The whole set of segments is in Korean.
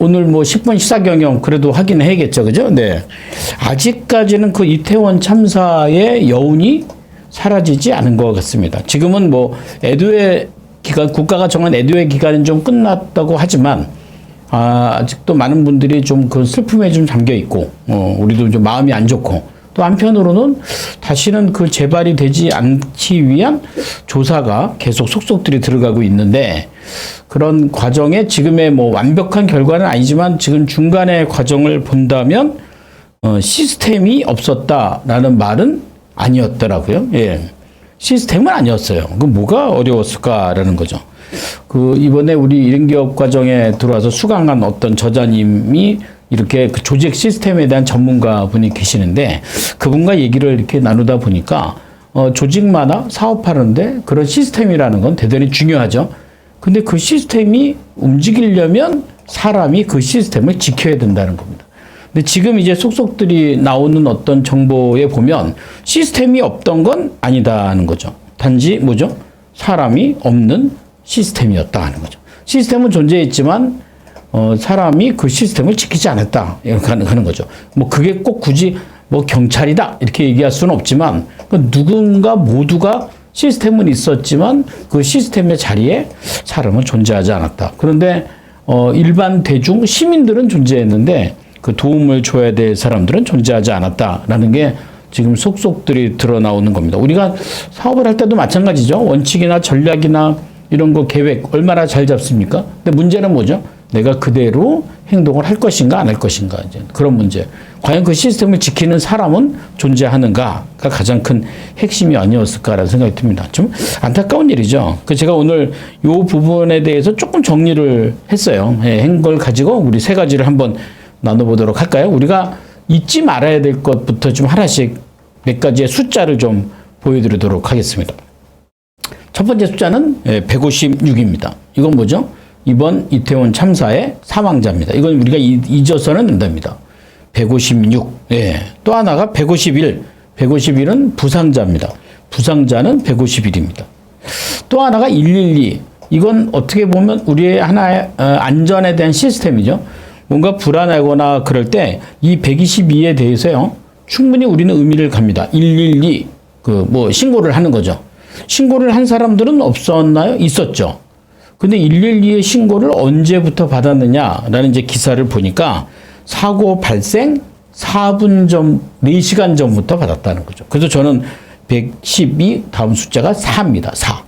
오늘 뭐 10분 시사 경영 그래도 확인해야겠죠. 그죠? 네. 아직까지는 그 이태원 참사의 여운이 사라지지 않은 것 같습니다. 지금은 뭐 애도의 기간, 국가가 정한 애도의 기간은 좀 끝났다고 하지만 아직도 많은 분들이 좀 그 슬픔에 좀 잠겨 있고, 우리도 좀 마음이 안 좋고, 또 한편으로는 다시는 그 재발이 되지 않기 위한 조사가 계속 속속들이 들어가고 있는데, 그런 과정에 지금의 뭐 완벽한 결과는 아니지만 지금 중간의 과정을 본다면 시스템이 없었다라는 말은 아니었더라고요. 예. 시스템은 아니었어요. 그 뭐가 어려웠을까라는 거죠. 그 이번에 우리 일인기업 과정에 들어와서 수강한 어떤 저자님이 이렇게 그 조직 시스템에 대한 전문가 분이 계시는데 그분과 얘기를 이렇게 나누다 보니까 조직마다 사업하는데 그런 시스템이라는 건 대단히 중요하죠. 근데 그 시스템이 움직이려면 사람이 그 시스템을 지켜야 된다는 겁니다. 근데 지금 이제 속속들이 나오는 어떤 정보에 보면 시스템이 없던 건 아니다는 거죠. 단지 뭐죠? 사람이 없는 시스템이었다 하는 거죠. 시스템은 존재했지만 사람이 그 시스템을 지키지 않았다 이렇게 하는 거죠. 뭐 그게 꼭 굳이 뭐 경찰이다 이렇게 얘기할 수는 없지만 누군가 모두가 시스템은 있었지만 그 시스템의 자리에 사람은 존재하지 않았다. 그런데 일반 대중 시민들은 존재했는데 그 도움을 줘야 될 사람들은 존재하지 않았다라는 게 지금 속속들이 드러나오는 겁니다. 우리가 사업을 할 때도 마찬가지죠. 원칙이나 전략이나 이런 거 계획 얼마나 잘 잡습니까? 근데 문제는 뭐죠? 내가 그대로 행동을 할 것인가 안 할 것인가 이제 그런 문제. 과연 그 시스템을 지키는 사람은 존재하는가가 가장 큰 핵심이 아니었을까라는 생각이 듭니다. 좀 안타까운 일이죠. 그 제가 오늘 이 부분에 대해서 조금 정리를 했어요. 한 걸 가지고 우리 세 가지를 한번 나눠보도록 할까요? 우리가 잊지 말아야 될 것부터 좀 하나씩 몇 가지의 숫자를 좀 보여드리도록 하겠습니다. 첫 번째 숫자는 156입니다. 이건 뭐죠? 이번 이태원 참사의 사망자입니다. 이건 우리가 잊어서는 안 됩니다. 156. 예. 또 하나가 151. 151은 부상자입니다. 부상자는 151입니다. 또 하나가 112. 이건 어떻게 보면 우리의 하나의 안전에 대한 시스템이죠. 뭔가 불안하거나 그럴 때 이 122에 대해서요. 충분히 우리는 의미를 갑니다. 112. 뭐 신고를 하는 거죠. 신고를 한 사람들은 없었나요? 있었죠. 근데 112의 신고를 언제부터 받았느냐라는 이제 기사를 보니까 사고 발생 4분 전, 4시간 전부터 받았다는 거죠. 그래서 저는 112 다음 숫자가 4입니다. 4.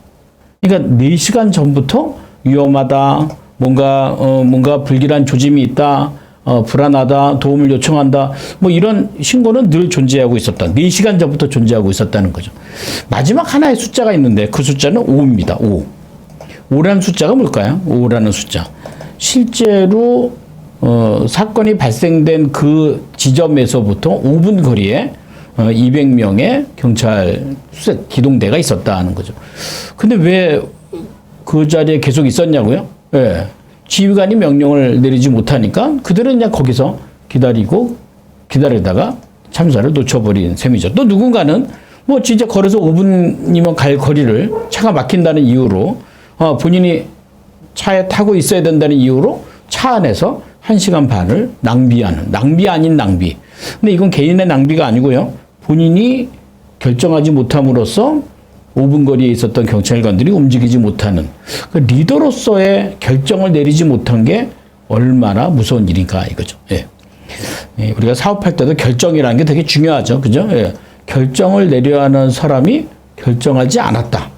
그러니까 4시간 전부터 위험하다, 뭔가 불길한 조짐이 있다, 불안하다, 도움을 요청한다, 뭐 이런 신고는 늘 존재하고 있었다. 4시간 전부터 존재하고 있었다는 거죠. 마지막 하나의 숫자가 있는데 그 숫자는 5입니다. 5. 5라는 숫자가 뭘까요? 5라는 숫자. 실제로 사건이 발생된 그 지점에서부터 5분 거리에 200명의 경찰 수색 기동대가 있었다는 거죠. 근데 왜 그 자리에 계속 있었냐고요? 예. 지휘관이 명령을 내리지 못하니까 그들은 그냥 거기서 기다리다가 참사를 놓쳐버린 셈이죠. 또 누군가는 뭐 진짜 걸어서 5분이면 갈 거리를 차가 막힌다는 이유로 본인이 차에 타고 있어야 된다는 이유로 차 안에서 1시간 반을 낭비하는, 낭비 아닌 낭비. 근데 이건 개인의 낭비가 아니고요. 본인이 결정하지 못함으로써 5분 거리에 있었던 경찰관들이 움직이지 못하는 그 리더로서의 결정을 내리지 못한 게 얼마나 무서운 일인가 이거죠. 예. 우리가 사업할 때도 결정이라는 게 되게 중요하죠. 그죠? 예. 결정을 내려야 하는 사람이 결정하지 않았다.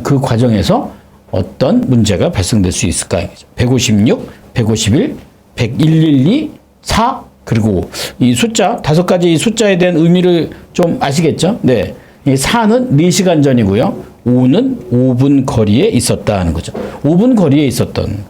그 과정에서 어떤 문제가 발생될 수 있을까? 156, 151, 112, 4 그리고 이 숫자 5가지 숫자에 대한 의미를 좀 아시겠죠? 네. 4는 4시간 전이고요. 5는 5분 거리에 있었다는 거죠. 5분 거리에 있었던.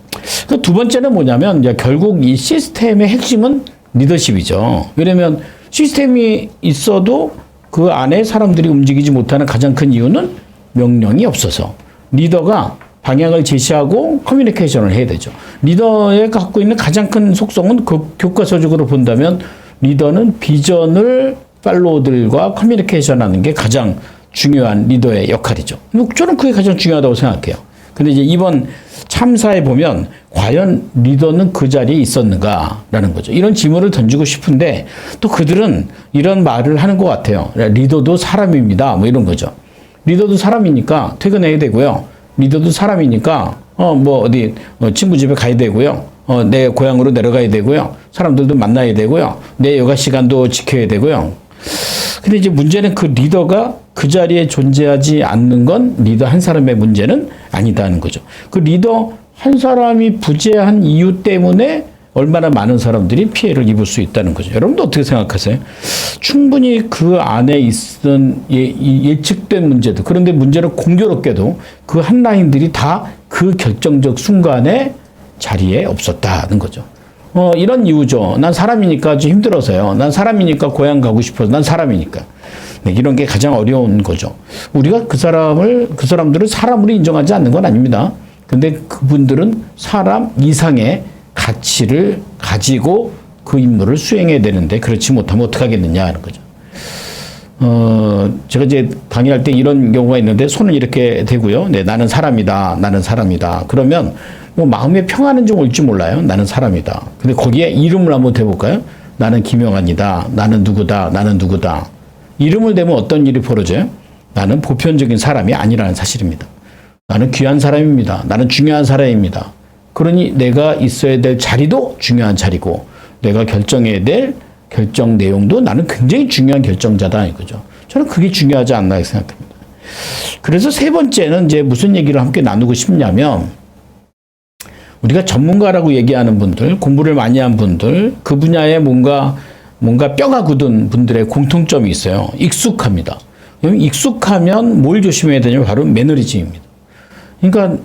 그 두 번째는 뭐냐면 이제 결국 이 시스템의 핵심은 리더십이죠. 왜냐면 시스템이 있어도 그 안에 사람들이 움직이지 못하는 가장 큰 이유는 명령이 없어서 리더가 방향을 제시하고 커뮤니케이션을 해야 되죠. 리더의 갖고 있는 가장 큰 속성은 그 교과서적으로 본다면 리더는 비전을 팔로워들과 커뮤니케이션하는 게 가장 중요한 리더의 역할이죠. 저는 그게 가장 중요하다고 생각해요. 근데 이제 이번 참사에 보면 과연 리더는 그 자리에 있었는가라는 거죠. 이런 질문을 던지고 싶은데 또 그들은 이런 말을 하는 것 같아요. 리더도 사람입니다. 뭐 이런 거죠. 리더도 사람이니까 퇴근해야 되고요. 리더도 사람이니까 어디 친구 집에 가야 되고요. 내 고향으로 내려가야 되고요. 사람들도 만나야 되고요. 내 여가 시간도 지켜야 되고요. 근데 이제 문제는 그 리더가 그 자리에 존재하지 않는 건 리더 한 사람의 문제는 아니다는 거죠. 그 리더 한 사람이 부재한 이유 때문에 얼마나 많은 사람들이 피해를 입을 수 있다는 거죠. 여러분도 어떻게 생각하세요? 충분히 그 안에 있던 예측된 문제들, 그런데 문제는 공교롭게도 그 한 라인들이 다 그 결정적 순간에 자리에 없었다는 거죠. 이런 이유죠. 난 사람이니까 좀 힘들어서요. 난 사람이니까 고향 가고 싶어서. 난 사람이니까. 네, 이런 게 가장 어려운 거죠. 우리가 그 사람들을 사람으로 인정하지 않는 건 아닙니다. 근데 그분들은 사람 이상의 가치를 가지고 그 임무를 수행해야 되는데 그렇지 못하면 어떡하겠느냐 하는 거죠. 제가 이제 강의할 때 이런 경우가 있는데 손을 이렇게 대고요. 네, 나는 사람이다. 나는 사람이다. 그러면 뭐 마음의 평화는 좀 올지 몰라요. 나는 사람이다. 근데 거기에 이름을 한번 대볼까요? 나는 김영환이다. 나는 누구다. 나는 누구다. 이름을 대면 어떤 일이 벌어져요? 나는 보편적인 사람이 아니라는 사실입니다. 나는 귀한 사람입니다. 나는 중요한 사람입니다. 그러니 내가 있어야 될 자리도 중요한 자리고 내가 결정해야 될 결정 내용도 나는 굉장히 중요한 결정자다 이거죠. 저는 그게 중요하지 않나 생각합니다. 그래서 세 번째는 이제 무슨 얘기를 함께 나누고 싶냐면 우리가 전문가라고 얘기하는 분들, 공부를 많이 한 분들, 그 분야에 뭔가 뼈가 굳은 분들의 공통점이 있어요. 익숙합니다. 익숙하면 뭘 조심해야 되냐면 바로 매너리즘입니다. 그러니까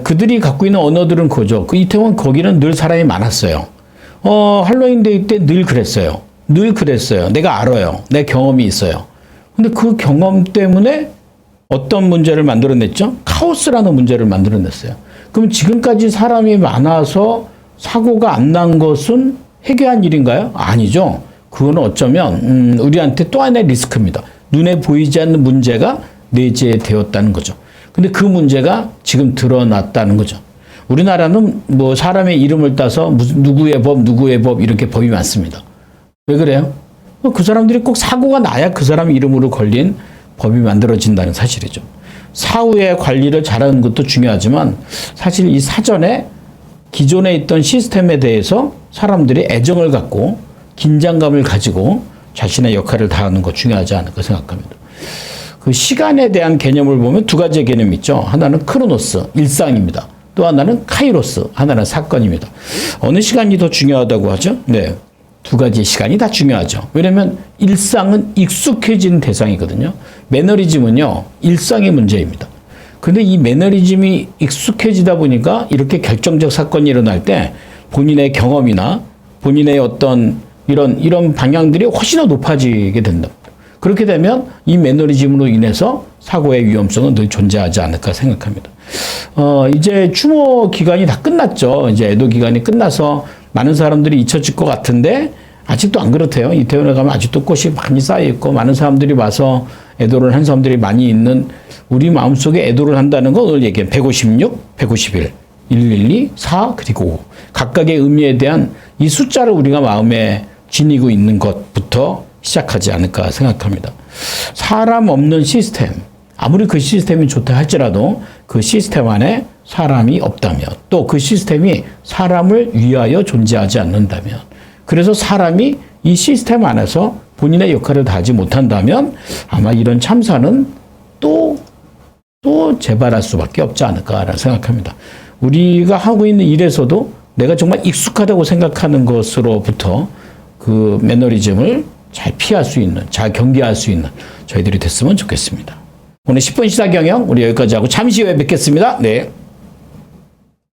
그들이 갖고 있는 언어들은 그거죠. 그 이태원 거기는 늘 사람이 많았어요. 할로윈데이 때 늘 그랬어요. 늘 그랬어요. 내가 알아요. 내 경험이 있어요. 근데 그 경험 때문에 어떤 문제를 만들어냈죠? 카오스라는 문제를 만들어냈어요. 그럼 지금까지 사람이 많아서 사고가 안 난 것은 해결한 일인가요? 아니죠. 그거는 어쩌면 우리한테 또 하나의 리스크입니다. 눈에 보이지 않는 문제가 내재되었다는 거죠. 근데 그 문제가 지금 드러났다는 거죠. 우리나라는 뭐 사람의 이름을 따서 무슨 누구의 법 이렇게 법이 많습니다. 왜 그래요? 그 사람들이 꼭 사고가 나야 그 사람 이름으로 걸린 법이 만들어진다는 사실이죠. 사후의 관리를 잘하는 것도 중요하지만 사실 이 사전에 기존에 있던 시스템에 대해서 사람들이 애정을 갖고 긴장감을 가지고 자신의 역할을 다하는 것 중요하지 않을까 생각합니다. 그 시간에 대한 개념을 보면 두 가지의 개념이 있죠. 하나는 크로노스, 일상입니다. 또 하나는 카이로스, 하나는 사건입니다. 어느 시간이 더 중요하다고 하죠? 네. 두 가지의 시간이 다 중요하죠. 왜냐하면 일상은 익숙해진 대상이거든요. 매너리즘은요, 일상의 문제입니다. 근데 이 매너리즘이 익숙해지다 보니까 이렇게 결정적 사건이 일어날 때 본인의 경험이나 본인의 어떤 이런 방향들이 훨씬 더 높아지게 된다. 그렇게 되면 이 매너리즘으로 인해서 사고의 위험성은 늘 존재하지 않을까 생각합니다. 이제 추모 기간이 다 끝났죠. 이제 애도 기간이 끝나서 많은 사람들이 잊혀질 것 같은데 아직도 안 그렇대요. 이태원에 가면 아직도 꽃이 많이 쌓여 있고 많은 사람들이 와서 애도를 한 사람들이 많이 있는 우리 마음속에 애도를 한다는 거 오늘 얘기한 156, 151, 112, 4 그리고 5 각각의 의미에 대한 이 숫자를 우리가 마음에 지니고 있는 것부터 시작하지 않을까 생각합니다. 사람 없는 시스템, 아무리 그 시스템이 좋다 할지라도 그 시스템 안에 사람이 없다면 또 그 시스템이 사람을 위하여 존재하지 않는다면 그래서 사람이 이 시스템 안에서 본인의 역할을 다하지 못한다면 아마 이런 참사는 또 재발할 수밖에 없지 않을까라는 생각합니다. 우리가 하고 있는 일에서도 내가 정말 익숙하다고 생각하는 것으로부터 그 매너리즘을 잘 피할 수 있는, 잘 경계할 수 있는 저희들이 됐으면 좋겠습니다. 오늘 10분 시사경영 우리 여기까지 하고 잠시 후에 뵙겠습니다. 네.